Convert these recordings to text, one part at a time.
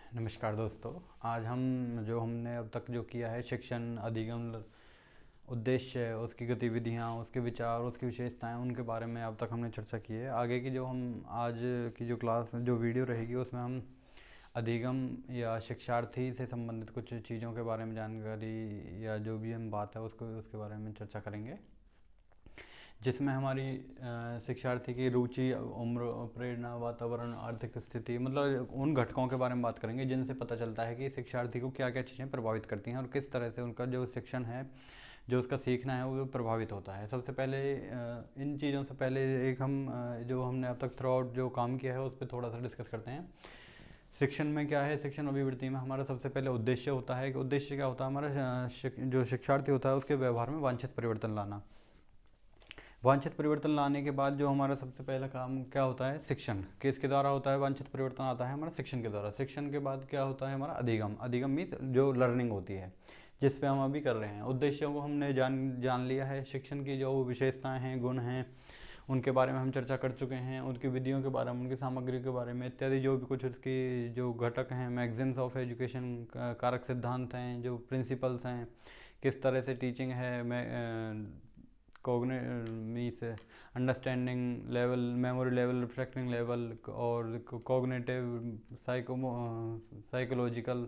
नमस्कार दोस्तों। आज हम हमने अब तक जो किया है शिक्षण अधिगम उद्देश्य, उसकी गतिविधियाँ, उसके विचार, उसकी विशेषताएं, उनके बारे में अब तक हमने चर्चा की है। आगे की जो हम आज की जो क्लास जो वीडियो रहेगी उसमें हम अधिगम या शिक्षार्थी से संबंधित कुछ चीज़ों के बारे में जानकारी या जो भी हम बात है उसको उसके बारे में चर्चा करेंगे, जिसमें हमारी शिक्षार्थी की रुचि, उम्र, प्रेरणा, वातावरण, आर्थिक स्थिति, मतलब उन घटकों के बारे में बात करेंगे जिनसे पता चलता है कि शिक्षार्थी को क्या क्या चीज़ें प्रभावित करती हैं और किस तरह से उनका जो शिक्षण है, जो उसका सीखना है, वो प्रभावित होता है। सबसे पहले इन चीज़ों से पहले एक हम जो हमने अब तक थ्रू आउट जो काम किया है उस पर थोड़ा सा डिस्कस करते हैं। शिक्षण में क्या है, शिक्षण अभिवृत्ति में हमारा सबसे पहले उद्देश्य होता है कि उद्देश्य क्या होता है हमारा, जो शिक्षार्थी होता है उसके व्यवहार में वांछित परिवर्तन लाना। वांछित परिवर्तन लाने के बाद जो हमारा सबसे पहला काम क्या होता है, शिक्षण किसके द्वारा होता है, वांछित परिवर्तन आता है हमारा शिक्षण के द्वारा। शिक्षण के बाद क्या होता है हमारा अधिगम। अधिगम मीन्स जो लर्निंग होती है जिस पे हम अभी कर रहे हैं। उद्देश्यों को हमने जान लिया है। शिक्षण की जो विशेषताएं हैं, गुण हैं, उनके बारे में हम चर्चा कर चुके हैं। उनकी विधियों के बारे में, उनकी सामग्री के बारे में इत्यादि जो भी कुछ उसकी जो घटक हैं, मैगजीम्स ऑफ एजुकेशन, कारक सिद्धांत हैं, जो प्रिंसिपल्स हैं, किस तरह से टीचिंग है, means understanding level, memory level, reflecting level और कॉग्निटिव, साइकोलॉजिकल,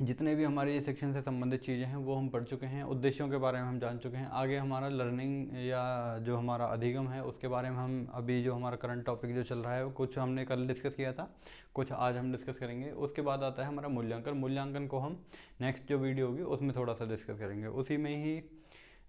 जितने भी हमारे ये सेक्शन से संबंधित चीज़ें हैं वो हम पढ़ चुके हैं। उद्देश्यों के बारे में हम जान चुके हैं। आगे हमारा लर्निंग या जो हमारा अधिगम है उसके बारे में हम अभी जो हमारा करंट टॉपिक जो चल रहा है वो कुछ हमने कल डिस्कस किया था, कुछ आज हम डिस्कस करेंगे। उसके बाद आता है हमारा मूल्यांकन। मूल्यांकन को हम नेक्स्ट जो वीडियो होगी उसमें थोड़ा सा डिस्कस करेंगे। उसी में ही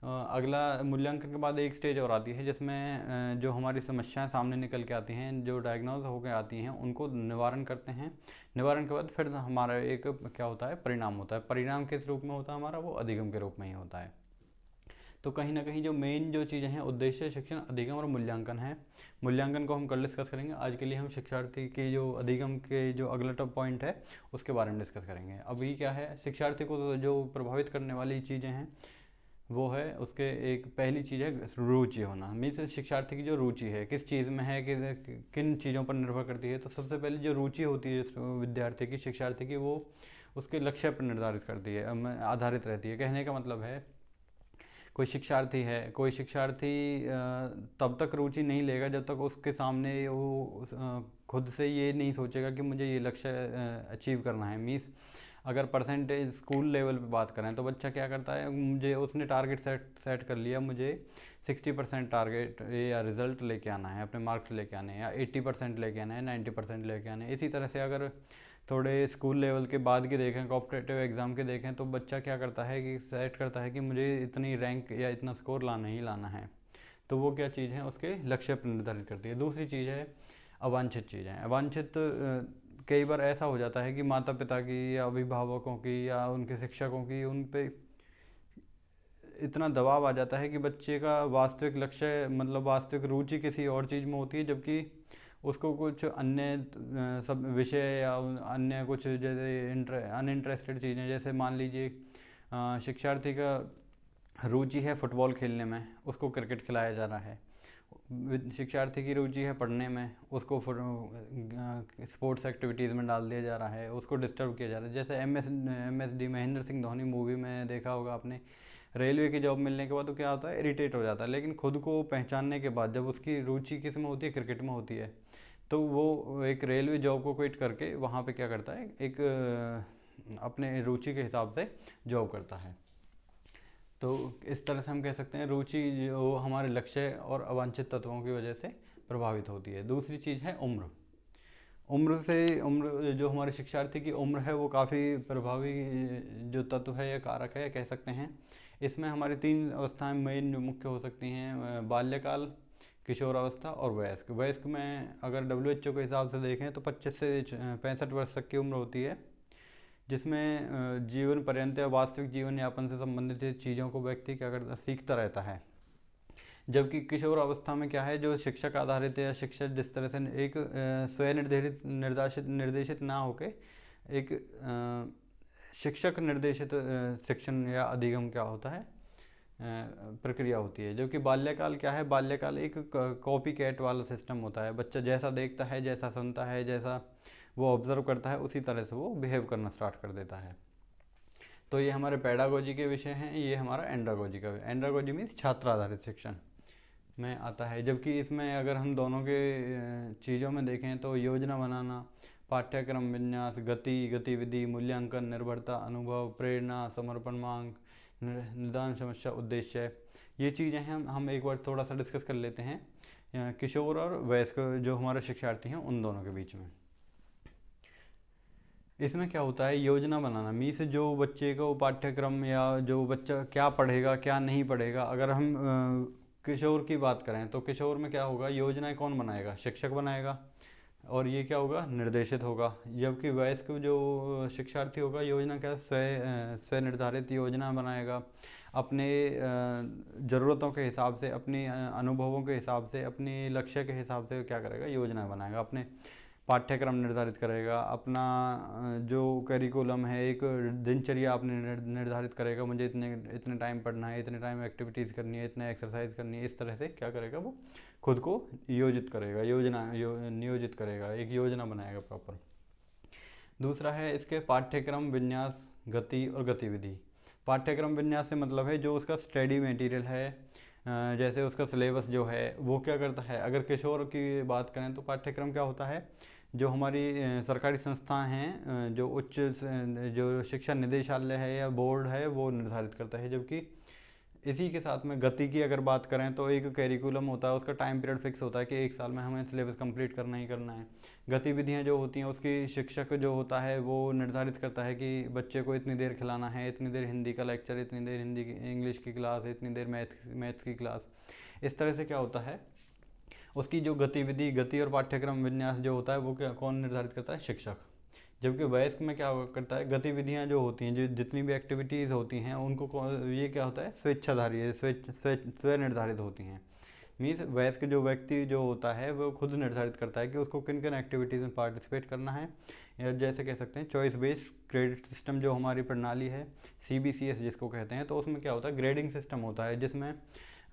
अगला मूल्यांकन के बाद एक स्टेज और आती है जिसमें जो हमारी समस्याएं सामने निकल के आती हैं, जो डायग्नोज होकर आती हैं, उनको निवारण करते हैं। निवारण के बाद फिर हमारा एक क्या होता है, परिणाम होता है। परिणाम किस रूप में होता है हमारा, वो अधिगम के रूप में ही होता है। तो कहीं ना कहीं जो मेन जो चीज़ें हैं, उद्देश्य, शिक्षण, अधिगम और मूल्यांकन है। मूल्यांकन को हम कल डिस्कस करेंगे। आज के लिए हम शिक्षार्थी के जो अधिगम के जो अगला टॉप पॉइंट है उसके बारे में डिस्कस करेंगे। अभी क्या है, शिक्षार्थी को जो प्रभावित करने वाली चीज़ें हैं वो है उसके एक पहली चीज़ है रुचि होना। मीन्स शिक्षार्थी की जो रुचि है किस चीज़ में है, किन चीज़ों पर निर्भर करती है। तो सबसे पहले जो रुचि होती है विद्यार्थी की, शिक्षार्थी की, वो उसके लक्ष्य पर निर्धारित करती है, आधारित रहती है। कहने का मतलब है कोई शिक्षार्थी तब तक रुचि नहीं लेगा जब तक उसके सामने वो खुद से ये नहीं सोचेगा कि मुझे ये लक्ष्य अचीव करना है। मीन्स अगर परसेंटेज स्कूल लेवल पे बात करें तो बच्चा क्या करता है, मुझे उसने टारगेट सेट कर लिया, मुझे 60% टारगेट या रिजल्ट लेके आना है, अपने मार्क्स लेके आने हैं, या 80% लेके आना है, 90% लेके आने हैं। इसी तरह से अगर थोड़े स्कूल लेवल के बाद के देखें, कॉम्पिटिटिव एग्ज़ाम के देखें, तो बच्चा क्या करता है कि सेट करता है कि मुझे इतनी रैंक या इतना स्कोर लाना ही लाना है। तो वो क्या चीज़ है, उसके लक्ष्य पर निर्धारित करती है। दूसरी चीज़ है अवांछित चीज़ें। अवांछित कई बार ऐसा हो जाता है कि माता पिता की या अभिभावकों की या उनके शिक्षकों की उन पे इतना दबाव आ जाता है कि बच्चे का वास्तविक लक्ष्य, मतलब वास्तविक रुचि किसी और चीज़ में होती है, जबकि उसको कुछ अन्य सब विषय या अन्य कुछ जैसे अनइंटरेस्टेड चीज़ें, जैसे मान लीजिए शिक्षार्थी का रुचि है फुटबॉल खेलने में, उसको क्रिकेट खिलाया जा रहा है। शिक्षार्थी की रुचि है पढ़ने में, उसको स्पोर्ट्स एक्टिविटीज़ में डाल दिया जा रहा है, उसको डिस्टर्ब किया जा रहा है। जैसे MSD महेंद्र सिंह धोनी मूवी में देखा होगा आपने, रेलवे की जॉब मिलने के बाद वो क्या होता है, इरिटेट हो जाता है। लेकिन खुद को पहचानने के बाद जब उसकी रुचि किस में होती है, क्रिकेट में होती है, तो वो एक रेलवे जॉब को क्विट करके वहाँ पे क्या करता है, एक अपने रुचि के हिसाब से जॉब करता है। तो इस तरह से हम कह सकते हैं रुचि जो हमारे लक्ष्य और अवांछित तत्वों की वजह से प्रभावित होती है। दूसरी चीज़ है उम्र। उम्र जो हमारे शिक्षार्थी की उम्र है वो काफ़ी प्रभावी जो तत्व है या कारक है कह सकते हैं। इसमें हमारी 3 अवस्थाएं मेन जो मुख्य हो सकती हैं, बाल्यकाल, किशोरावस्था और वयस्क। वयस्क में अगर WHO के हिसाब से देखें तो 25 से 65 वर्ष तक की उम्र होती है, जिसमें जीवन पर्यंत या वास्तविक जीवन यापन से संबंधित चीज़ों को व्यक्ति क्या करता, सीखता रहता है। जबकि किशोर अवस्था में क्या है, जो शिक्षक आधारित या शिक्षक जिस तरह से एक स्वयं निर्देशित ना होके एक शिक्षक निर्देशित शिक्षण या अधिगम क्या होता है, प्रक्रिया होती है। जबकि बाल्यकाल क्या है, बाल्यकाल एक कॉपी कैट वाला सिस्टम होता है। बच्चा जैसा देखता है, जैसा सुनता है, जैसा वो ऑब्जर्व करता है उसी तरह से वो बिहेव करना स्टार्ट कर देता है। तो ये हमारे पेडागोजी के विषय हैं, ये हमारा एंड्रागोजी का। एंड्रागोजी मीन्स छात्र आधारित शिक्षण में आता है। जबकि इसमें अगर हम दोनों के चीज़ों में देखें तो योजना बनाना, पाठ्यक्रम विन्यास, गति, गतिविधि, मूल्यांकन, निर्भरता, अनुभव, प्रेरणा, समर्पण, मांग, निदान, समस्या, उद्देश्य, ये चीज़ें हैं। हम एक बार थोड़ा सा डिस्कस कर लेते हैं किशोर और वयस्क जो हमारे शिक्षार्थी हैं उन दोनों के बीच में। इसमें क्या होता है, योजना बनाना मीन्स जो बच्चे को पाठ्यक्रम या जो बच्चा क्या पढ़ेगा क्या नहीं पढ़ेगा। अगर हम किशोर की बात करें तो किशोर में क्या होगा, योजनाएं कौन बनाएगा, शिक्षक बनाएगा, और ये क्या होगा, निर्देशित होगा। जबकि वयस्क जो शिक्षार्थी होगा, योजना क्या स्व निर्धारित योजना बनाएगा, अपने ज़रूरतों के हिसाब से, अपने अनुभवों के हिसाब से, अपने लक्ष्य के हिसाब से क्या करेगा, योजना बनाएगा, अपने पाठ्यक्रम निर्धारित करेगा, अपना जो करिकुलम है, एक दिनचर्या अपने निर्धारित करेगा। मुझे इतने टाइम पढ़ना है, इतने टाइम एक्टिविटीज़ करनी है, इतने एक्सरसाइज करनी है। इस तरह से क्या करेगा, वो खुद को योजित करेगा, नियोजित करेगा, एक योजना बनाएगा प्रॉपर। दूसरा है इसके पाठ्यक्रम विन्यास, गति और गतिविधि। पाठ्यक्रम विन्यास से मतलब है जो उसका स्टडी मटेरियल है, जैसे उसका सिलेबस जो है वो क्या करता है। अगर किशोर की बात करें तो पाठ्यक्रम क्या होता है, जो हमारी सरकारी संस्थाएं हैं, जो उच्च जो शिक्षा निदेशालय है या बोर्ड है वो निर्धारित करता है। जबकि इसी के साथ में गति की अगर बात करें तो एक कैरिकुलम होता है, उसका टाइम पीरियड फिक्स होता है कि एक साल में हमें सिलेबस कंप्लीट करना ही करना है। गतिविधियां जो होती हैं उसकी शिक्षक जो होता है वो निर्धारित करता है कि बच्चे को इतनी देर खिलाना है, इतनी देर हिंदी का लेक्चर, इतनी देर हिंदी की इंग्लिश की क्लास, इतनी देर मैथ्स की क्लास। इस तरह से क्या होता है, उसकी जो गतिविधि, गति और पाठ्यक्रम विन्यास जो होता है वो क्या कौन निर्धारित करता है, शिक्षक। जबकि वयस्क में क्या करता है, गतिविधियां जो होती हैं, जो जितनी भी एक्टिविटीज़ होती हैं उनको ये क्या होता है, स्वेच्छाधारी है, स्व निर्धारित होती हैं। मीन्स वयस्क जो व्यक्ति जो होता है वो खुद निर्धारित करता है कि उसको किन किन एक्टिविटीज़ में पार्टिसिपेट करना है। या जैसे कह सकते हैं चॉइस बेस्ड क्रेडिट सिस्टम जो हमारी प्रणाली है, CBCS जिसको कहते हैं, तो उसमें क्या होता है, ग्रेडिंग सिस्टम होता है जिसमें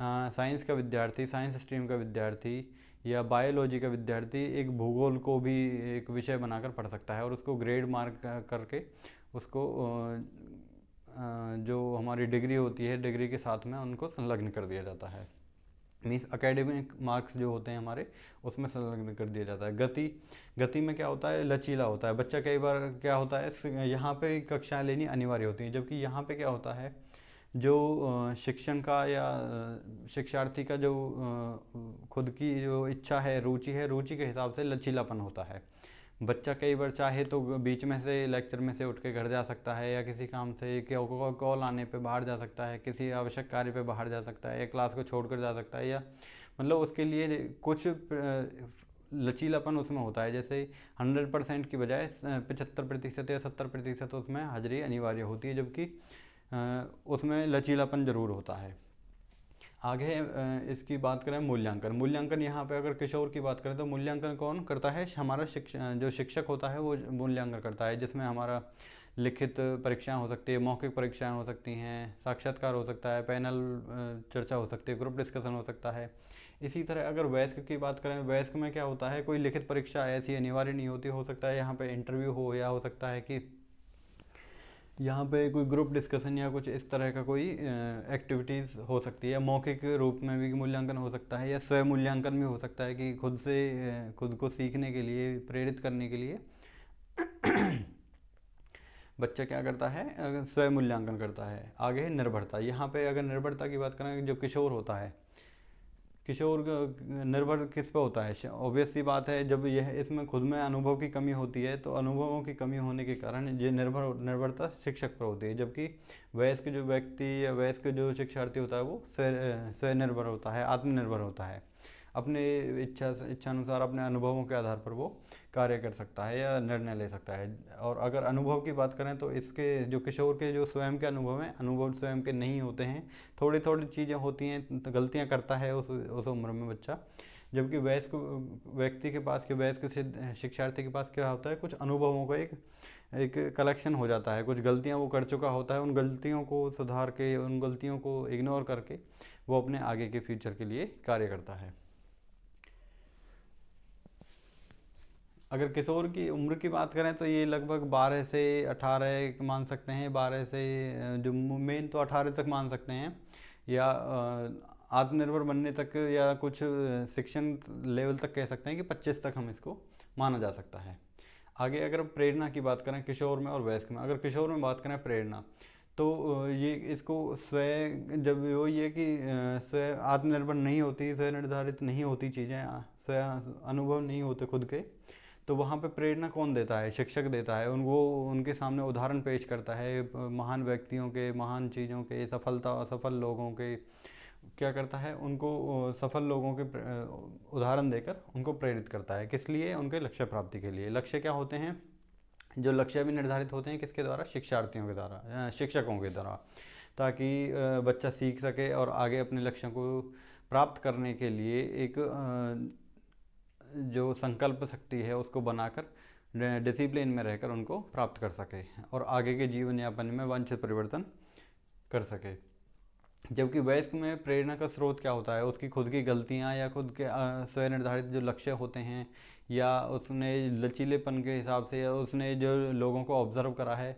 साइंस का विद्यार्थी, साइंस स्ट्रीम का विद्यार्थी या बायोलॉजी का विद्यार्थी एक भूगोल को भी एक विषय बनाकर पढ़ सकता है और उसको ग्रेड मार्क करके उसको जो हमारी डिग्री होती है, डिग्री के साथ में उनको संलग्न कर दिया जाता है। मीन्स एकेडमिक मार्क्स जो होते हैं हमारे उसमें संलग्न कर दिया जाता है। गति में क्या होता है, लचीला होता है बच्चा। कई बार क्या होता है, यहाँ पे कक्षाएं लेनी अनिवार्य होती हैं, जबकि यहाँ पे क्या होता है, जो शिक्षण का या शिक्षार्थी का जो खुद की जो इच्छा है, रुचि के हिसाब से लचीलापन होता है। बच्चा कई बार चाहे तो बीच में से लेक्चर में से उठ के घर जा सकता है, या किसी काम से कॉल आने पे बाहर जा सकता है, किसी आवश्यक कार्य पे बाहर जा सकता है, या क्लास को छोड़कर जा सकता है, या मतलब उसके लिए कुछ लचीलापन उसमें होता है। जैसे 100% की बजाय 75% या 70% उसमें हाजिरी अनिवार्य होती है, जबकि उसमें लचीलापन ज़रूर होता है। आगे इसकी बात करें मूल्यांकन यहाँ पे अगर किशोर की बात करें तो मूल्यांकन कौन करता है, हमारा जो शिक्षक होता है वो मूल्यांकन करता है, जिसमें हमारा लिखित परीक्षाएं हो सकती है, मौखिक परीक्षाएं हो सकती हैं, साक्षात्कार हो सकता है, पैनल चर्चा हो सकती है, ग्रुप डिस्कशन हो सकता है। इसी तरह अगर वयस्क की बात करें, वयस्क में क्या होता है, कोई लिखित परीक्षा ऐसी अनिवार्य नहीं होती, हो सकता है यहाँ पे इंटरव्यू हो, या हो सकता है कि यहाँ पे कोई ग्रुप डिस्कशन या कुछ इस तरह का कोई एक्टिविटीज़ हो सकती है। मौखिक रूप में भी मूल्यांकन हो सकता है, या स्वयं मूल्यांकन भी हो सकता है कि खुद को सीखने के लिए प्रेरित करने के लिए बच्चा क्या करता है, स्वयं मूल्यांकन करता है। आगे है निर्भरता। यहाँ पे अगर निर्भरता की बात करें, जो किशोर होता है, किशोर निर्भर किस पे होता है, ऑब्वियस सी बात है, जब यह इसमें खुद में अनुभव की कमी होती है तो अनुभवों की कमी होने के कारण ये निर्भरता शिक्षक पर होती है। जबकि वयस्क जो व्यक्ति या वयस्क जो शिक्षार्थी होता है वो स्वनिर्भर होता है, आत्मनिर्भर होता है, अपने इच्छानुसार अपने अनुभवों के आधार पर वो कार्य कर सकता है या निर्णय ले सकता है। और अगर अनुभव की बात करें तो इसके जो किशोर के जो स्वयं के अनुभव हैं, अनुभव स्वयं के नहीं होते हैं, थोड़ी थोड़ी चीज़ें होती हैं, तो गलतियां करता है उस उम्र में बच्चा। जबकि वयस्क व्यक्ति के पास के वयस्क शिक्षार्थी के पास क्या होता है, कुछ अनुभवों का एक कलेक्शन हो जाता है, कुछ गलतियां वो कर चुका होता है, उन गलतियों को सुधार के, उन गलतियों को इग्नोर करके वो अपने आगे के फ्यूचर के लिए कार्य करता है। अगर किशोर की उम्र की बात करें तो ये लगभग 12 से 18 मान सकते हैं, 12 से जो मेन तो 18 तक मान सकते हैं, या आत्मनिर्भर बनने तक, या कुछ शिक्षण लेवल तक कह सकते हैं कि 25 तक हम इसको माना जा सकता है। आगे अगर प्रेरणा की बात करें किशोर में और वयस्क में, अगर किशोर में बात करें प्रेरणा, तो ये इसको स्वयं, जब वो ये कि स्वयं आत्मनिर्भर नहीं होती, स्वयं निर्धारित नहीं होती चीज़ें, स्वयं अनुभव नहीं होते खुद के, तो वहाँ पे प्रेरणा कौन देता है? शिक्षक देता है। वो उनके सामने उदाहरण पेश करता है महान व्यक्तियों के, महान चीज़ों के, सफलता असफल लोगों के, क्या करता है उनको सफल लोगों के उदाहरण देकर उनको प्रेरित करता है। किस लिए? उनके लक्ष्य प्राप्ति के लिए। लक्ष्य क्या होते हैं? जो लक्ष्य भी निर्धारित होते हैं किसके द्वारा? शिक्षार्थियों के द्वारा, शिक्षकों के द्वारा, ताकि बच्चा सीख सके और आगे अपने लक्ष्यों को प्राप्त करने के लिए एक जो संकल्प शक्ति है उसको बनाकर डिसिप्लिन में रहकर उनको प्राप्त कर सके और आगे के जीवन यापन में वांछित परिवर्तन कर सके। जबकि वयस्क में प्रेरणा का स्रोत क्या होता है? उसकी खुद की गलतियां या खुद के स्वयं निर्धारित जो लक्ष्य होते हैं, या उसने लचीलेपन के हिसाब से, या उसने जो लोगों को ऑब्जर्व करा है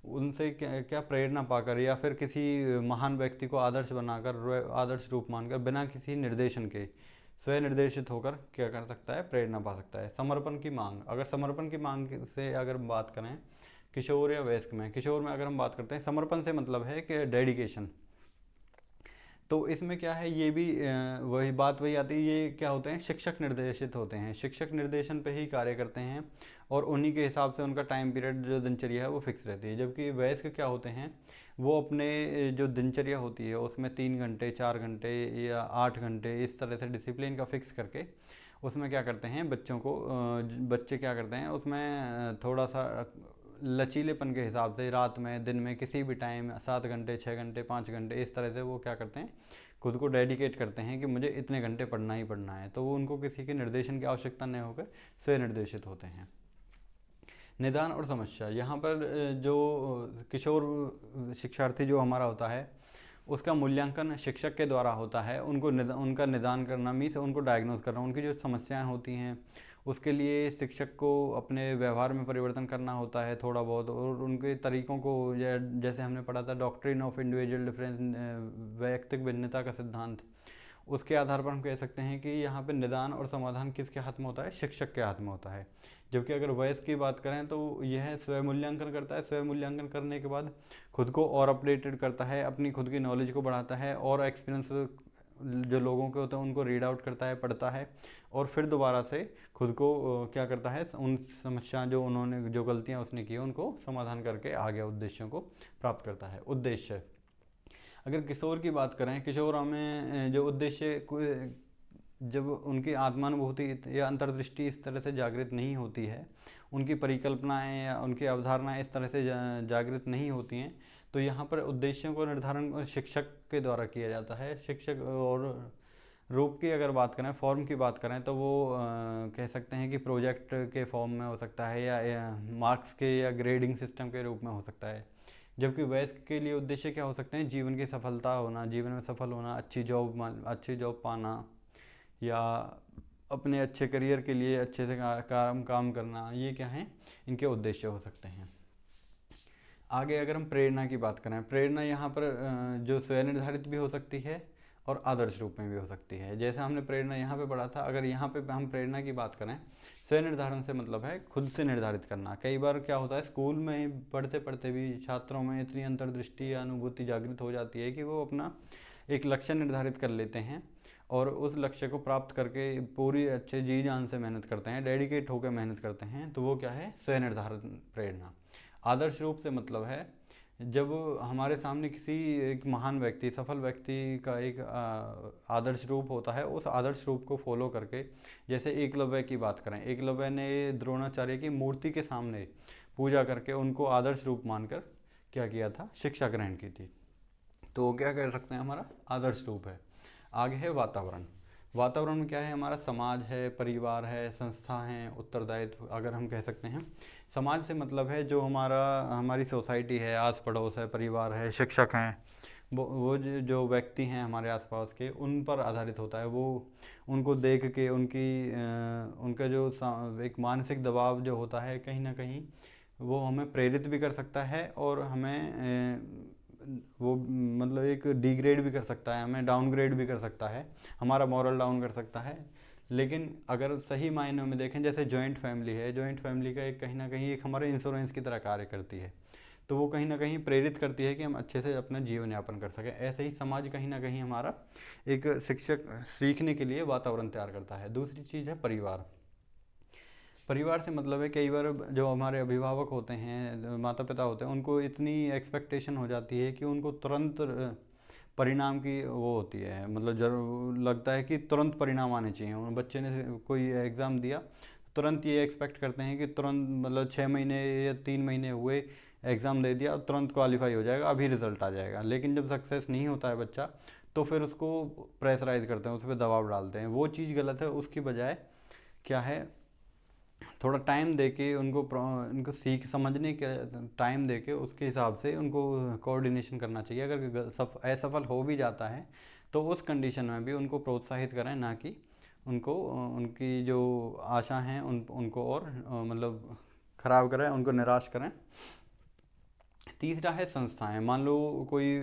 उनसे क्या प्रेरणा पाकर, या फिर किसी महान व्यक्ति को आदर्श बनाकर, आदर्श रूप मानकर, बिना किसी निर्देशन के स्वयं निर्देशित होकर क्या कर सकता है? प्रेरणा पा सकता है। समर्पण की मांग, अगर समर्पण की मांग से अगर बात करें किशोर या वयस्क में, किशोर में अगर हम बात करते हैं समर्पण से मतलब है कि डेडिकेशन, तो इसमें क्या है? ये भी वही बात वही आती है, ये क्या होते हैं? शिक्षक निर्देशित होते हैं, शिक्षक निर्देशन पे ही कार्य करते हैं और उन्हीं के हिसाब से उनका टाइम पीरियड जो दिनचर्या है वो फिक्स रहती है। जबकि वयस्क क्या होते हैं? वो अपने जो दिनचर्या होती है उसमें 3 घंटे 4 घंटे या 8 घंटे इस तरह से डिसिप्लिन का फिक्स करके उसमें क्या करते हैं? बच्चों को बच्चे क्या करते हैं उसमें थोड़ा सा लचीलेपन के हिसाब से रात में, दिन में, किसी भी टाइम 7 घंटे 6 घंटे 5 घंटे इस तरह से वो क्या करते हैं? खुद को डेडिकेट करते हैं कि मुझे इतने घंटे पढ़ना ही पढ़ना है। तो वो उनको किसी के निर्देशन की आवश्यकता नहीं होकर स्वयं निर्देशित होते हैं। निदान और समस्या, यहाँ पर जो किशोर शिक्षार्थी जो हमारा होता है उसका मूल्यांकन शिक्षक के द्वारा होता है। उनको उनका निदान करना मीन्स उनको डायग्नोज करना, उनकी जो समस्याएं होती हैं उसके लिए शिक्षक को अपने व्यवहार में परिवर्तन करना होता है थोड़ा बहुत, और उनके तरीक़ों को, जैसे हमने पढ़ा था डॉक्ट्रिन ऑफ इंडिविजुअल डिफरेंस, वैयक्तिक भिन्नता का सिद्धांत, उसके आधार पर हम कह सकते हैं कि यहाँ पे निदान और समाधान किसके हाथ में होता है? शिक्षक के हाथ में होता है। जबकि अगर वयस्क की बात करें तो यह स्वयं मूल्यांकन करता है, स्वयं मूल्यांकन करने के बाद खुद को और अपडेटेड करता है, अपनी खुद की नॉलेज को बढ़ाता है और एक्सपीरियंस जो लोगों के होते हैं उनको रीड आउट करता है, पढ़ता है, और फिर दोबारा से खुद को क्या करता है? उन समस्या जो उन्होंने, जो गलतियाँ उसने की उनको समाधान करके आगे उद्देश्यों को प्राप्त करता है। उद्देश्य, अगर किशोर की बात करें, किशोर में जो उद्देश्य जब उनकी आत्मानुभूति या अंतर्दृष्टि इस तरह से जागृत नहीं होती है, उनकी परिकल्पनाएं या उनकी अवधारणाएं इस तरह से जागृत नहीं होती हैं, तो यहाँ पर उद्देश्यों को निर्धारण शिक्षक के द्वारा किया जाता है। शिक्षक, और रूप की अगर बात करें, फॉर्म की बात करें, तो वो कह सकते हैं कि प्रोजेक्ट के फॉर्म में हो सकता है, या मार्क्स के या ग्रेडिंग सिस्टम के रूप में हो सकता है। जबकि वयस्क के लिए उद्देश्य क्या हो सकते हैं? जीवन की सफलता होना, जीवन में सफल होना, अच्छी जॉब पाना, या अपने अच्छे करियर के लिए अच्छे से काम करना, ये क्या हैं? इनके उद्देश्य हो सकते हैं। आगे अगर हम प्रेरणा की बात करें, प्रेरणा यहाँ पर जो स्वयं निर्धारित भी हो सकती है और आदर्श रूप में भी हो सकती है। जैसे हमने प्रेरणा यहाँ पे पढ़ा था, अगर यहाँ पे हम प्रेरणा की बात करें, स्वयं निर्धारण से मतलब है खुद से निर्धारित करना। कई बार क्या होता है, स्कूल में पढ़ते पढ़ते भी छात्रों में इतनी अंतर्दृष्टि या अनुभूति जागृत हो जाती है कि वो अपना एक लक्ष्य निर्धारित कर लेते हैं और उस लक्ष्य को प्राप्त करके पूरी अच्छे जी जान से मेहनत करते हैं, डेडिकेट होकर मेहनत करते हैं, तो वो क्या है? स्वयं निर्धारण प्रेरणा। आदर्श रूप से मतलब है जब हमारे सामने किसी एक महान व्यक्ति, सफल व्यक्ति का एक आदर्श रूप होता है, उस आदर्श रूप को फॉलो करके, जैसे एकलव्य की बात करें, एकलव्य ने द्रोणाचार्य की मूर्ति के सामने पूजा करके उनको आदर्श रूप मानकर क्या किया था? शिक्षा ग्रहण की थी। तो वो क्या कह सकते हैं? हमारा आदर्श रूप है। आगे है वातावरण। वातावरण में क्या है? हमारा समाज है, परिवार है, संस्था हैं, उत्तरदायित्व अगर हम कह सकते हैं। समाज से मतलब है जो हमारी सोसाइटी है, आस पड़ोस है, परिवार है, शिक्षक हैं, वो जो व्यक्ति हैं हमारे आसपास के, उन पर आधारित होता है। वो उनको देख के उनकी उनका जो एक मानसिक दबाव जो होता है कहीं ना कहीं वो हमें प्रेरित भी कर सकता है और हमें वो मतलब एक डिग्रेड भी कर सकता है, हमें डाउनग्रेड भी कर सकता है, हमारा मॉरल डाउन कर सकता है। लेकिन अगर सही मायनों में देखें, जैसे जॉइंट फैमिली है, जॉइंट फैमिली का एक कहीं ना कहीं एक हमारे इंश्योरेंस की तरह कार्य करती है, तो वो कहीं ना कहीं प्रेरित करती है कि हम अच्छे से अपना जीवन यापन कर सकें। ऐसे ही समाज कहीं ना कहीं हमारा एक शिक्षक सीखने के लिए वातावरण तैयार करता है। दूसरी चीज़ है परिवार। परिवार से मतलब है कई बार जो हमारे अभिभावक होते हैं, माता पिता होते हैं, उनको इतनी एक्सपेक्टेशन हो जाती है कि उनको तुरंत परिणाम की वो होती है, मतलब जरूर लगता है कि तुरंत परिणाम आने चाहिए। उन बच्चे ने कोई एग्ज़ाम दिया, तुरंत ये एक्सपेक्ट करते हैं कि तुरंत मतलब 6 महीने या 3 महीने हुए एग्ज़ाम दे दिया, तुरंत क्वालिफाई हो जाएगा, अभी रिज़ल्ट आ जाएगा। लेकिन जब सक्सेस नहीं होता है बच्चा, तो फिर उसको प्रेशराइज करते हैं, उस पर दबाव डालते हैं। वो चीज़ गलत है। उसकी बजाय क्या है, थोड़ा टाइम दे के उनको सीख समझने के टाइम दे के उसके हिसाब से उनको कोऑर्डिनेशन करना चाहिए। अगर असफल हो भी जाता है तो उस कंडीशन में भी उनको प्रोत्साहित करें, ना कि उनको उनकी जो आशा हैं उनको और मतलब ख़राब करें, उनको निराश करें। तीसरा है संस्थाएं। मान लो कोई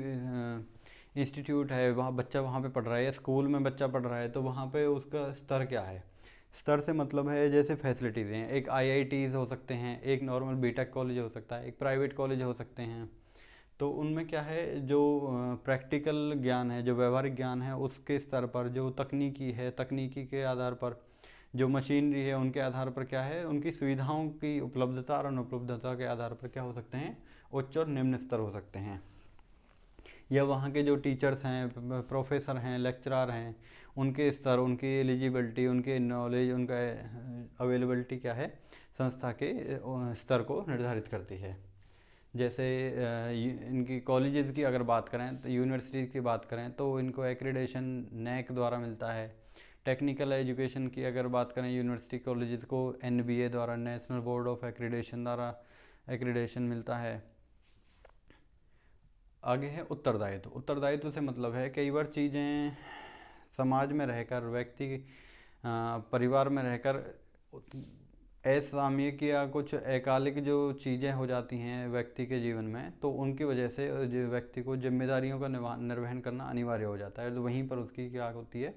इंस्टीट्यूट है, वहाँ बच्चा वहाँ पे पढ़ रहा है, या स्कूल में बच्चा पढ़ रहा है, तो वहाँ पे उसका स्तर क्या है। स्तर से मतलब है जैसे फैसिलिटीज़ हैं, एक आईआईटीज़ हो सकते हैं, एक नॉर्मल बीटेक कॉलेज हो सकता है, एक प्राइवेट कॉलेज हो सकते हैं। तो उनमें क्या है, जो प्रैक्टिकल ज्ञान है, जो व्यवहारिक ज्ञान है, उसके स्तर पर जो तकनीकी है, तकनीकी के आधार पर जो मशीनरी है, उनके आधार पर क्या है, उनकी सुविधाओं की उपलब्धता और अनुपलब्धता के आधार पर क्या हो सकते हैं, उच्च और निम्न स्तर हो सकते हैं। या वहाँ के जो टीचर्स हैं, प्रोफेसर हैं, लेक्चरार हैं, उनके स्तर, उनकी एलिजिबिलिटी, उनके नॉलेज, उनका अवेलेबिलिटी क्या है, संस्था के स्तर को निर्धारित करती है। जैसे इनकी कॉलेजेस की अगर बात करें, तो यूनिवर्सिटी की बात करें, तो इनको एक्रीडेशन नैक द्वारा मिलता है। टेक्निकल एजुकेशन की अगर बात करें, यूनिवर्सिटी कॉलेजेस को एनबीए द्वारा, नेशनल बोर्ड ऑफ एक्रीडेशन द्वारा एक्रीडेशन मिलता है। आगे है उत्तरदायित्व। उत्तरदायित्व से मतलब है कई बार चीज़ें समाज में रहकर, व्यक्ति परिवार में रहकर असामयिक या कुछ अकालिक जो चीज़ें हो जाती हैं व्यक्ति के जीवन में, तो उनकी वजह से जो व्यक्ति को जिम्मेदारियों का निर्वहन करना अनिवार्य हो जाता है। तो वहीं पर उसकी क्या होती है,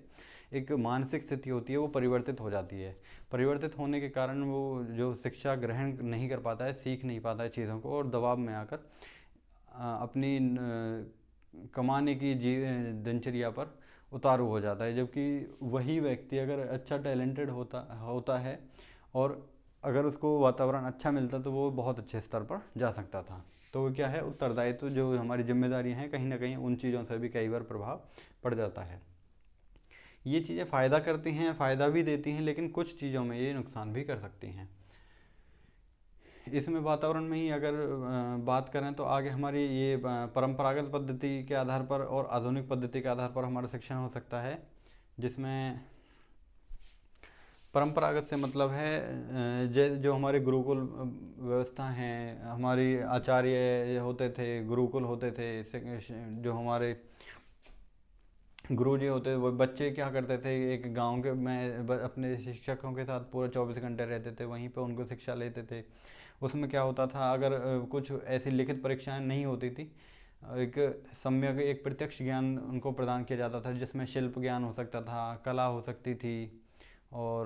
एक मानसिक स्थिति होती है, वो परिवर्तित हो जाती है। परिवर्तित होने के कारण वो जो शिक्षा ग्रहण नहीं कर पाता है, सीख नहीं पाता है चीज़ों को, और दबाव में आकर अपनी कमाने की दिनचर्या पर उतारू हो जाता है। जबकि वही व्यक्ति अगर अच्छा टैलेंटेड होता है और अगर उसको वातावरण अच्छा मिलता, तो वो बहुत अच्छे स्तर पर जा सकता था। तो क्या है, उत्तरदायित्व जो हमारी जिम्मेदारियां हैं, कहीं ना कहीं उन चीज़ों से भी कई बार प्रभाव पड़ जाता है। ये चीज़ें फ़ायदा करती हैं, फ़ायदा भी देती हैं, लेकिन कुछ चीज़ों में ये नुकसान भी कर सकती हैं। इसमें वातावरण में ही अगर बात करें, तो आगे हमारी ये परंपरागत पद्धति के आधार पर और आधुनिक पद्धति के आधार पर हमारा शिक्षण हो सकता है। जिसमें परंपरागत से मतलब है जो हमारे गुरुकुल व्यवस्था हैं, हमारी आचार्य होते थे, गुरुकुल होते थे, जो हमारे गुरुजी होते, वो बच्चे क्या करते थे, एक गांव के में अपने शिक्षकों के साथ पूरे 24 घंटे रहते थे, वहीं पे उनको शिक्षा लेते थे। उसमें क्या होता था, अगर कुछ ऐसी लिखित परीक्षाएं नहीं होती थी, एक सम्यक एक प्रत्यक्ष ज्ञान उनको प्रदान किया जाता था, जिसमें शिल्प ज्ञान हो सकता था, कला हो सकती थी, और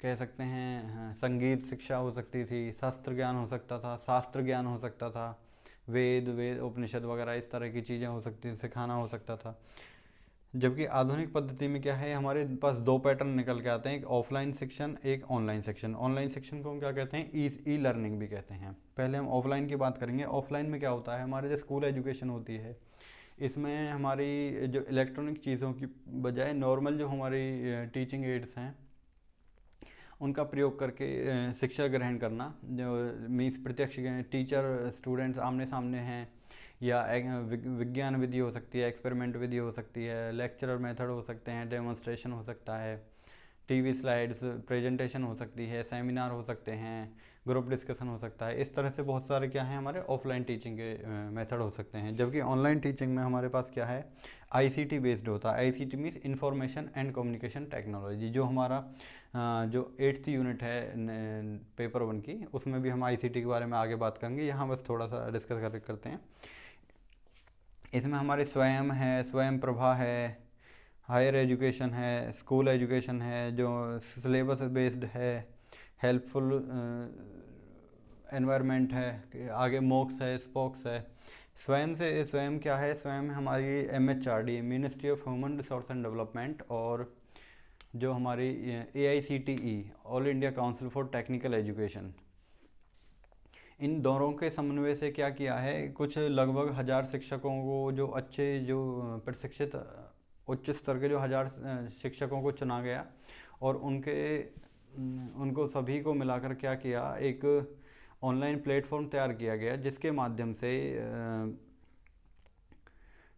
कह सकते हैं संगीत शिक्षा हो सकती थी, शास्त्र ज्ञान हो सकता था, शास्त्र ज्ञान हो सकता था, वेद उपनिषद वगैरह इस तरह की चीज़ें हो सकती, सिखाना हो सकता था। जबकि आधुनिक पद्धति में क्या है, हमारे पास दो पैटर्न निकल के आते हैं, एक ऑफलाइन शिक्षण, एक ऑनलाइन शिक्षण। ऑनलाइन शिक्षण को हम क्या कहते हैं, ई लर्निंग भी कहते हैं। पहले हम ऑफलाइन की बात करेंगे। ऑफलाइन में क्या होता है, हमारे जो स्कूल एजुकेशन होती है, इसमें हमारी जो इलेक्ट्रॉनिक चीज़ों की बजाय नॉर्मल जो हमारी टीचिंग एड्स हैं, उनका प्रयोग करके शिक्षा ग्रहण करना, जो मीन्स प्रत्यक्ष टीचर स्टूडेंट्स आमने सामने हैं, या विज्ञान विधि हो सकती है, एक्सपेरिमेंट विधि हो सकती है, लेक्चरर मेथड हो सकते हैं, डेमोन्स्ट्रेशन हो सकता है, टीवी स्लाइड्स प्रेजेंटेशन हो सकती है, सेमिनार हो सकते हैं, ग्रुप डिस्कशन हो सकता है। इस तरह से बहुत सारे क्या हैं, हमारे ऑफलाइन टीचिंग के मेथड हो सकते हैं। जबकि ऑनलाइन टीचिंग में हमारे पास क्या है, आईसीटी बेस्ड होता है। ICT means information and communication technology. जो हमारा जो 8th यूनिट है पेपर 1 की, उसमें भी हम आईसीटी के बारे में आगे बात करेंगे। यहाँ बस थोड़ा सा डिस्कस करते हैं। इसमें हमारे स्वयं है, स्वयं प्रभा है, हायर एजुकेशन है, स्कूल एजुकेशन है जो सिलेबस बेस्ड है, हेल्पफुल एनवायरनमेंट है, आगे मॉक्स है, स्पॉक्स है। स्वयं से स्वयं क्या है? स्वयं हमारी MHRD ministry of human resource and development, और जो हमारी AICTE all India council for technical education, इन दोनों के समन्वय से क्या किया है, कुछ लगभग 1000 शिक्षकों को, जो अच्छे जो प्रशिक्षित उच्च स्तर के जो 1000 शिक्षकों को चुना गया, और उनको सभी को मिलाकर क्या किया, एक ऑनलाइन प्लेटफॉर्म तैयार किया गया, जिसके माध्यम से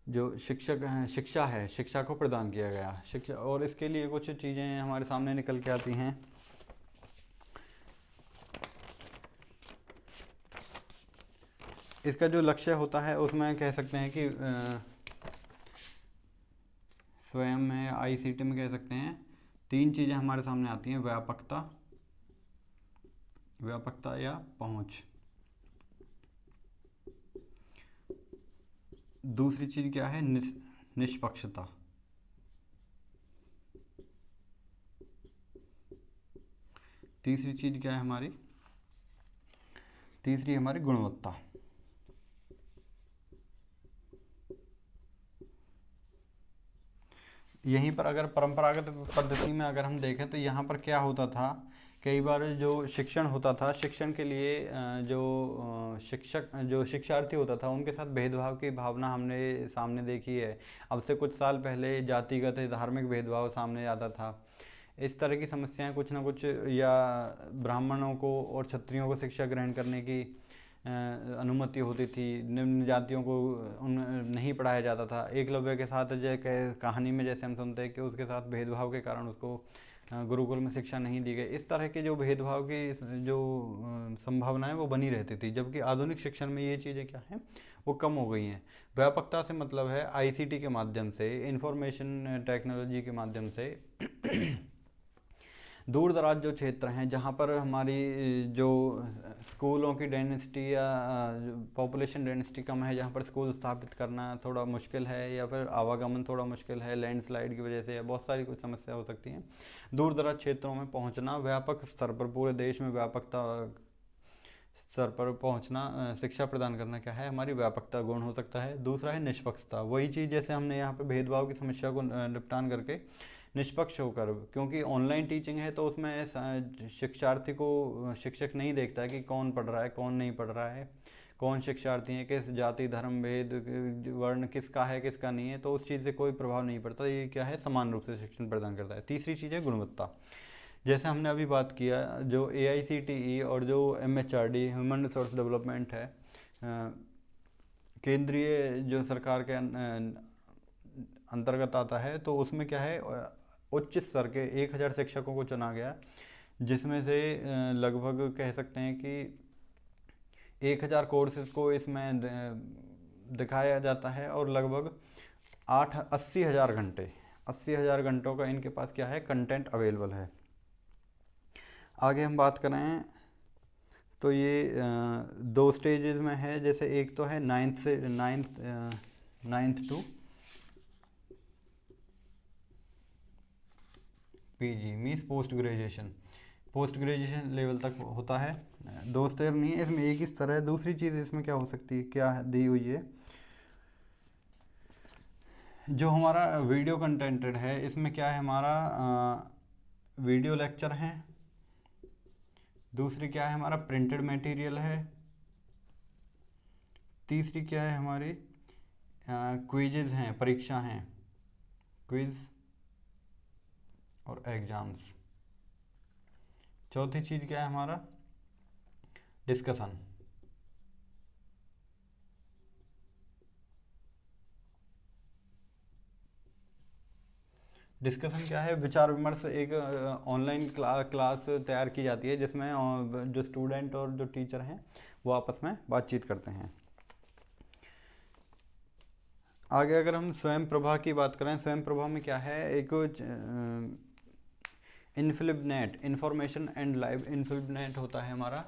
जो शिक्षा को प्रदान किया गया शिक्षा। और इसके लिए कुछ चीज़ें हमारे सामने निकल के आती हैं। इसका जो लक्ष्य होता है उसमें कह सकते हैं कि स्वयं में आईसीटी में कह सकते हैं 3 चीज़ें हमारे सामने आती हैं। व्यापकता या पहुंच। दूसरी चीज़ क्या है? निष्पक्षता। तीसरी चीज़ क्या है हमारी? तीसरी हमारी गुणवत्ता। यहीं पर अगर परंपरागत पद्धति में अगर हम देखें तो यहाँ पर क्या होता था, कई बार जो शिक्षण होता था, शिक्षण के लिए जो शिक्षार्थी होता था, उनके साथ भेदभाव की भावना हमने सामने देखी है। अब से कुछ साल पहले जातिगत धार्मिक भेदभाव सामने आता था। इस तरह की समस्याएं कुछ ना कुछ, या ब्राह्मणों को और क्षत्रियों को शिक्षा ग्रहण करने की अनुमति होती थी, निम्न जातियों को नहीं पढ़ाया जाता था। एकलव्य के साथ जो कहानी में जैसे हम सुनते हैं कि उसके साथ भेदभाव के कारण उसको गुरुकुल में शिक्षा नहीं दी गई। इस तरह के जो भेदभाव की जो संभावनाएं वो बनी रहती थी, जबकि आधुनिक शिक्षण में ये चीज़ें क्या हैं, वो कम हो गई हैं। व्यापकता से मतलब है आईसीटी के माध्यम से, इंफॉर्मेशन टेक्नोलॉजी के माध्यम से दूर दराज जो क्षेत्र हैं, जहाँ पर हमारी जो स्कूलों की डेंसिटी या पॉपुलेशन डेंसिटी कम है, जहाँ पर स्कूल स्थापित करना थोड़ा मुश्किल है, या फिर आवागमन थोड़ा मुश्किल है लैंडस्लाइड की वजह से, या बहुत सारी कुछ समस्या हो सकती हैं, दूर दराज क्षेत्रों में पहुँचना, व्यापक स्तर पर पूरे देश में व्यापकता स्तर पर पहुंचना, शिक्षा प्रदान करना क्या है, हमारी व्यापकता गुण हो सकता है। दूसरा है निष्पक्षता। वही चीज़ जैसे हमने यहाँ पे भेदभाव की समस्या को निपटान करके निष्पक्ष होकर, क्योंकि ऑनलाइन टीचिंग है तो उसमें शिक्षार्थी को शिक्षक नहीं देखता है कि कौन पढ़ रहा है कौन नहीं पढ़ रहा है, कौन शिक्षार्थी है, किस जाति धर्म भेद वर्ण किसका है किसका नहीं है, तो उस चीज़ से कोई प्रभाव नहीं पड़ता। ये क्या है, समान रूप से शिक्षण प्रदान करता है। तीसरी चीज़ है गुणवत्ता। जैसे हमने अभी बात किया, जो AICTE और जो MHRD ह्यूमन रिसोर्स डेवलपमेंट है, केंद्रीय जो सरकार के अंतर्गत आता है, तो उसमें क्या है, उच्च स्तर के 1000 शिक्षकों को चुना गया, जिसमें से लगभग कह सकते हैं कि 1000 कोर्सेज को इसमें दिखाया जाता है, और लगभग 80 हज़ार घंटों का इनके पास क्या है, कंटेंट अवेलेबल है। आगे हम बात करें तो ये 2 स्टेजेस में है। जैसे एक तो है 9th to PG means post graduation level तक होता है। 2 स्तर नहीं है इसमें, एक ही स्तर है। दूसरी चीज़ इसमें क्या हो सकती है, क्या दी हुई है, जो हमारा वीडियो कंटेंटेड है, इसमें क्या है, हमारा वीडियो लेक्चर हैं। दूसरी क्या है, हमारा प्रिंटेड मटेरियल है। तीसरी क्या है, हमारी क्विजेज हैं, परीक्षा हैं, क्विज और एग्जाम्स। चौथी चीज़ क्या है, हमारा डिस्कशन। डिस्कशन क्या है, विचार विमर्श। एक ऑनलाइन क्लास तैयार की जाती है, जिसमें जो स्टूडेंट और जो टीचर हैं वो आपस में बातचीत करते हैं। आगे अगर हम स्वयं प्रभा की बात करें, स्वयं प्रभा में क्या है, एक इन्फिलिबनेट इंफॉर्मेशन एंड लाइव इन्फिलिबनेट होता है हमारा।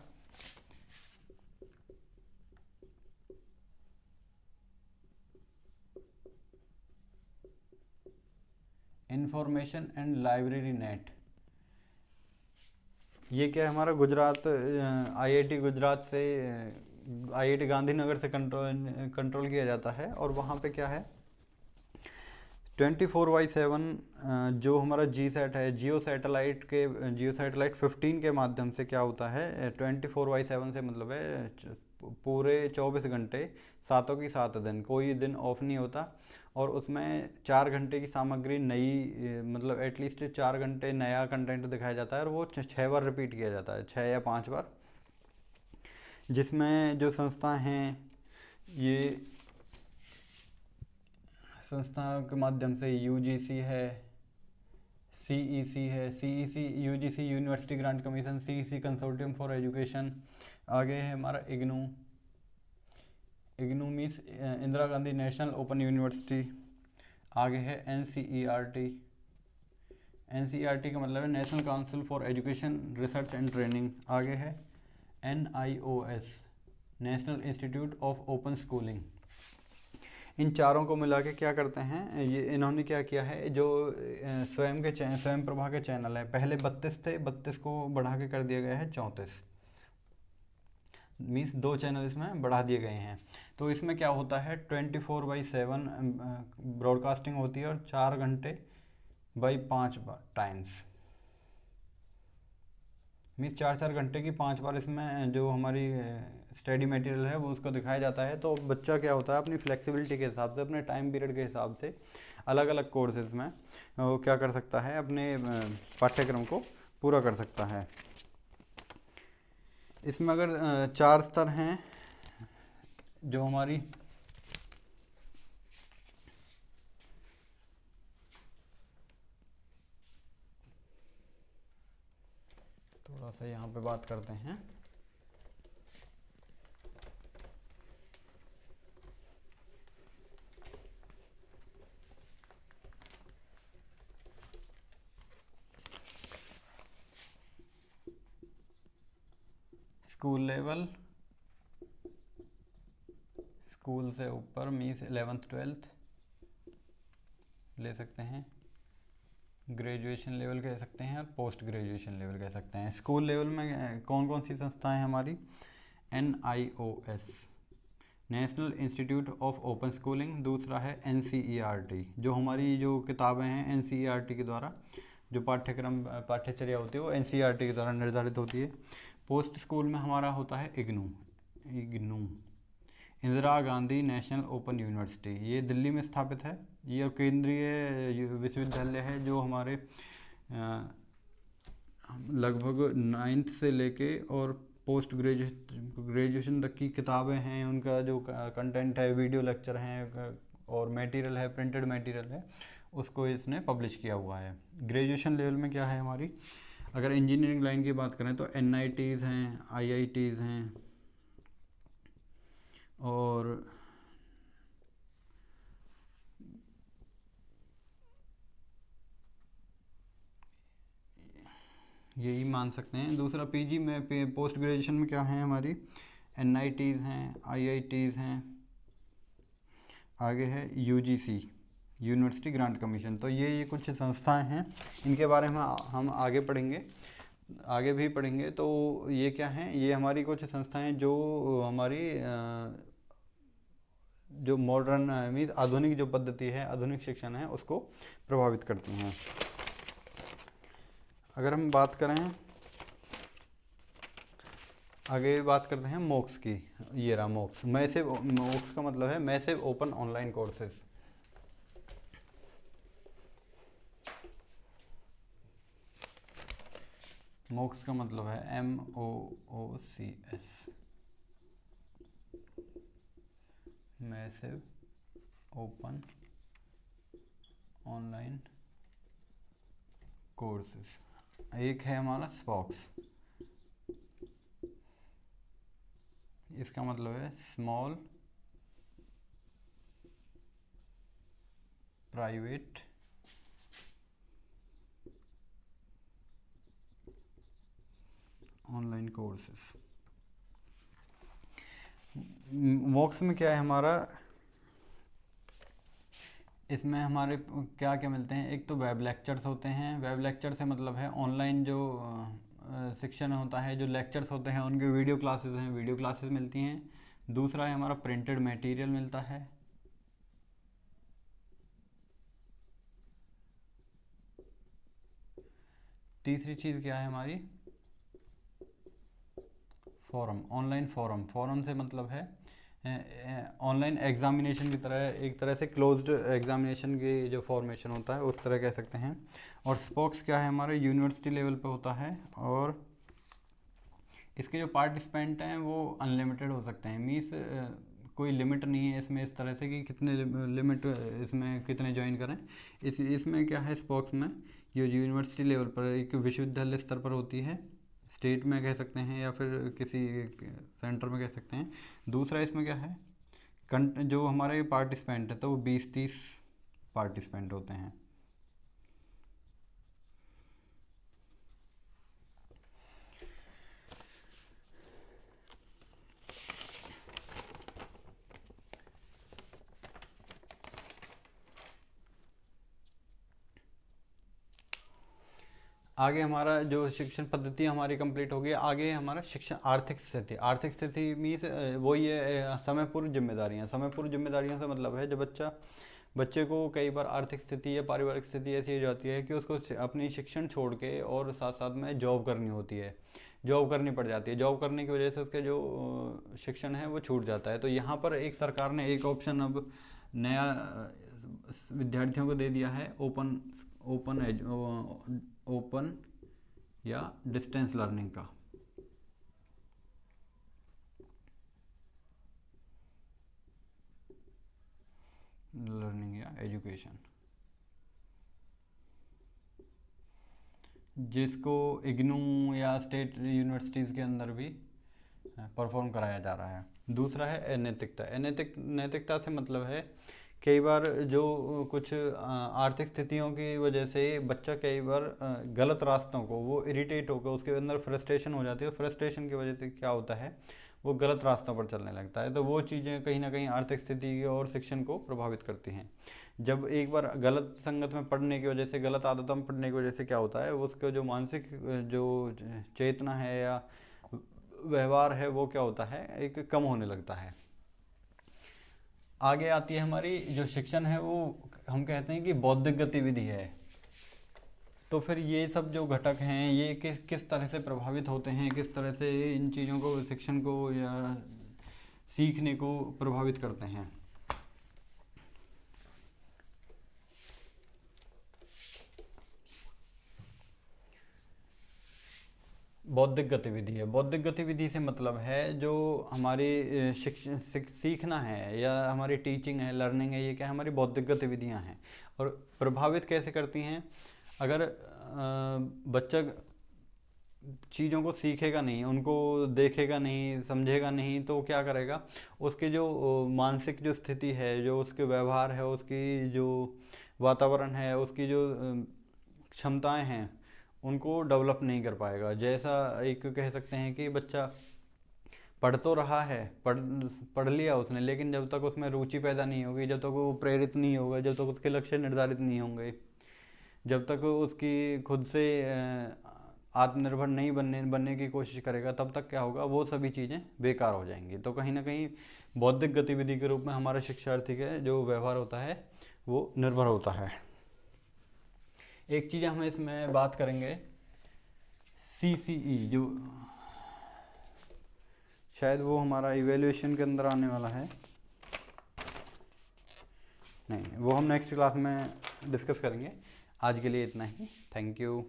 इंफॉर्मेशन एंड लाइब्रेरी नेट, ये क्या है हमारा, गुजरात आईआईटी गुजरात से, आईआईटी गांधीनगर से कंट्रोल किया जाता है। और वहाँ पे क्या है 24/7 जो हमारा जी सैट है, जियो सैटेलाइट 15 के माध्यम से क्या होता है 24/7 से मतलब है पूरे 24 घंटे, सातों की 7 दिन, कोई दिन ऑफ नहीं होता। और उसमें 4 घंटे की सामग्री नई, मतलब एटलीस्ट 4 घंटे नया कंटेंट दिखाया जाता है, और वो 6 बार रिपीट किया जाता है, 6 या 5 बार। जिसमें जो संस्था हैं, ये संस्थाओं के माध्यम से यूजीसी है, सीईसी है, CEC UGC university grant commission, CEC consortium for education. आगे है हमारा IGNOU, IGNOU means Indira Gandhi national open university. आगे है एनसीईआरटी, एनसीईआरटी का मतलब है national council for education research and training. आगे है NIOS, national institute of open schooling. इन चारों को मिला के क्या करते हैं, ये इन्होंने क्या किया है, जो स्वयं प्रभा के चैनल है, पहले 32 थे, 32 को बढ़ा के कर दिया गया है 34, मीन्स 2 चैनल इसमें बढ़ा दिए गए हैं। तो इसमें क्या होता है 24/7 ब्रॉडकास्टिंग होती है, और 4 घंटे बाई 5 टाइम्स, मीन्स 4 घंटे की 5 बार इसमें जो हमारी स्टडी मटेरियल है वो उसको दिखाया जाता है। तो बच्चा क्या होता है अपनी फ्लेक्सिबिलिटी के हिसाब से, अपने टाइम पीरियड के हिसाब से अलग अलग कोर्सेज में वो क्या कर सकता है, अपने पाठ्यक्रम को पूरा कर सकता है। इसमें अगर 4 स्तर हैं जो हमारी थोड़ा सा यहाँ पे बात करते हैं। स्कूल लेवल, स्कूल से ऊपर मीन्स 11th 12th ले सकते हैं, ग्रेजुएशन लेवल कह सकते हैं, और पोस्ट ग्रेजुएशन लेवल कह सकते हैं। स्कूल लेवल में कौन कौन सी संस्थाएं हैं हमारी, NIOS, national institute of open schooling. दूसरा है NCERT, जो हमारी जो किताबें हैं NCERT के द्वारा, जो पाठ्यचर्या होती है वो NCERT के द्वारा निर्धारित होती है। पोस्ट स्कूल में हमारा होता है IGNOU, Indira Gandhi national open university, ये दिल्ली में स्थापित है। ये केंद्रीय विश्वविद्यालय है जो हमारे लगभग 9th से लेके और पोस्ट ग्रेजुएशन तक की किताबें हैं, उनका जो कंटेंट है, वीडियो लेक्चर हैं और मटेरियल है, प्रिंटेड मटेरियल है, उसको इसने पब्लिश किया हुआ है। ग्रेजुएशन लेवल में क्या है हमारी, अगर इंजीनियरिंग लाइन की बात करें तो NITs हैं, IITs हैं, और यही मान सकते हैं। दूसरा PG में, पोस्ट ग्रेजुएशन में क्या है हमारी, NITs हैं, IITs हैं। आगे है UGC, यूनिवर्सिटी ग्रांट कमीशन। तो ये कुछ संस्थाएं हैं, इनके बारे में हम आगे पढ़ेंगे, आगे भी पढ़ेंगे। तो ये क्या हैं, ये हमारी कुछ संस्थाएं जो हमारी जो मॉडर्न मीन्स आधुनिक जो पद्धति है, आधुनिक शिक्षण है, उसको प्रभावित करती हैं। अगर हम बात करें, आगे बात करते हैं मोक्स की। ये रहा मोक्स, मोक्स का मतलब है massive open online courses. MOOCs का मतलब है MOOCS, massive open online courses. एक है हमारा स्पॉक्स, इसका मतलब है स्मॉल प्राइवेट ऑनलाइन कोर्सेस। मॉक्स में क्या है हमारा, इसमें हमारे क्या क्या मिलते हैं, एक तो वेब लेक्चर्स होते हैं। वेब लेक्चर से मतलब है ऑनलाइन जो शिक्षण होता है, जो लेक्चर्स होते हैं उनके वीडियो क्लासेस हैं, वीडियो क्लासेस मिलती हैं। दूसरा है हमारा प्रिंटेड मटेरियल मिलता है। तीसरी चीज़ क्या है हमारी, फॉरम, ऑनलाइन फॉरम। फॉरम से मतलब है ऑनलाइन एग्जामिनेशन की तरह, एक तरह से क्लोज्ड एग्जामिनेशन की जो फॉर्मेशन होता है उस तरह कह सकते हैं। और स्पोक्स क्या है हमारे यूनिवर्सिटी लेवल पे होता है, और इसके जो पार्टिसिपेंट हैं वो अनलिमिटेड हो सकते हैं। मीन्स कोई लिमिट नहीं है इसमें इस तरह से कि कितने लिमिट इसमें कितने ज्वाइन करें। इसमें क्या है, स्पोक्स में ये यूनिवर्सिटी लेवल पर एक विश्वविद्यालय स्तर पर होती है, स्टेट में कह सकते हैं या फिर किसी सेंटर में कह सकते हैं। दूसरा इसमें क्या है, जो हमारे पार्टिसिपेंट हैं तो वो 20-30 पार्टिसिपेंट होते हैं। आगे हमारा जो शिक्षण पद्धति हमारी कंप्लीट हो गई। आगे हमारा शिक्षण आर्थिक स्थिति। आर्थिक स्थिति मीन्स वही है समय पूर्व जिम्मेदारियाँ। समय पूर्व जिम्मेदारियों से मतलब है जब बच्चे को कई बार आर्थिक स्थिति या पारिवारिक स्थिति ऐसी हो जाती है कि उसको अपनी शिक्षण छोड़ के और साथ साथ में जॉब करनी होती है, जॉब करनी पड़ जाती है। जॉब करने की वजह से उसके जो शिक्षण है वो छूट जाता है। तो यहाँ पर एक सरकार ने एक ऑप्शन अब नया विद्यार्थियों को दे दिया है, ओपन या डिस्टेंस लर्निंग का। लर्निंग या एजुकेशन, जिसको इग्नू या स्टेट यूनिवर्सिटीज़ के अंदर भी परफॉर्म कराया जा रहा है। दूसरा है नैतिकता। नैतिकता से मतलब है कई बार जो कुछ आर्थिक स्थितियों की वजह से बच्चा कई बार गलत रास्तों को वो इरिटेट होकर उसके अंदर फ्रस्ट्रेशन हो जाती है। फ्रस्ट्रेशन की वजह से क्या होता है, वो गलत रास्तों पर चलने लगता है। तो वो चीज़ें कहीं ना कहीं आर्थिक स्थिति और शिक्षण को प्रभावित करती हैं। जब एक बार गलत संगत में पढ़ने की वजह से, गलत आदतों में पढ़ने की वजह से क्या होता है, उसका जो मानसिक जो चेतना है या व्यवहार है वो क्या होता है, एक कम होने लगता है। आगे आती है हमारी जो शिक्षण है वो हम कहते हैं कि बौद्धिक गतिविधि है। तो फिर ये सब जो घटक हैं ये किस तरह से प्रभावित होते हैं, किस तरह से इन चीज़ों को, शिक्षण को या सीखने को प्रभावित करते हैं। बौद्धिक गतिविधि है। बौद्धिक गतिविधि से मतलब है जो हमारी सीखना है या हमारी टीचिंग है, लर्निंग है, ये क्या हमारी बौद्धिक गतिविधियां हैं। और प्रभावित कैसे करती हैं, अगर बच्चा चीज़ों को सीखेगा नहीं, उनको देखेगा नहीं, समझेगा नहीं, तो क्या करेगा, उसके जो मानसिक जो स्थिति है, जो उसके व्यवहार है, उसकी जो वातावरण है, उसकी जो क्षमताएं हैं उनको डेवलप नहीं कर पाएगा। जैसा एक कह सकते हैं कि बच्चा पढ़ तो रहा है, पढ़ लिया उसने, लेकिन जब तक उसमें रुचि पैदा नहीं होगी, जब तक वो प्रेरित नहीं होगा, जब तक उसके लक्ष्य निर्धारित नहीं होंगे, जब तक उसकी खुद से आत्मनिर्भर नहीं बनने की कोशिश करेगा, तब तक क्या होगा, वो सभी चीज़ें बेकार हो जाएंगी। तो कहीं ना कहीं बौद्धिक गतिविधि के रूप में हमारा शिक्षार्थी का जो व्यवहार होता है वो निर्भर होता है। एक चीज़ हम इसमें बात करेंगे, CCE, जो शायद वो हमारा इवेल्युएशन के अंदर आने वाला है, नहीं, वो हम नेक्स्ट क्लास में डिस्कस करेंगे। आज के लिए इतना ही, थैंक यू।